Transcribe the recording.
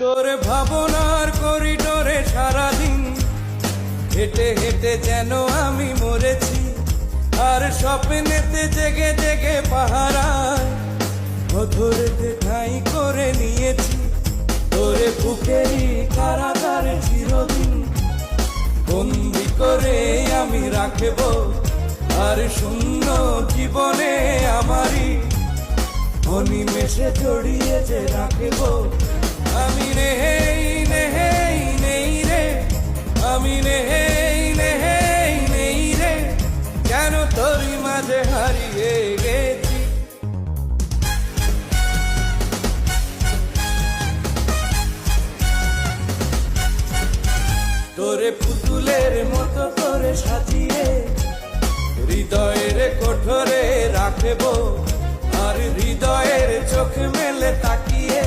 তোর ভাবনার করিডোরে সারাদিন হেঁটে হেঁটে যেন আমি মরেছি, আর স্বপ্নেতে জেগে জেগে পাহারায় ধরেতে ঠাঁই করে নিয়েছি। তোরে বুকেরই কারাগারে চিরদিন বন্দি করে আমি রাখব, আর শূন্য জীবনে আমারই অনিমেষে জড়িয়ে যে রাখব। আমি নেই নেই নেই রে, আমি নেই নেই নেই রে, কেন তোরই মাঝে হারিয়ে গেছি। তোরে পুতুলের মতো করে সাজিয়ে হৃদয়ের কোঠরে রাখবো, আর হৃদয়ের চোখ মেলে তাকিয়ে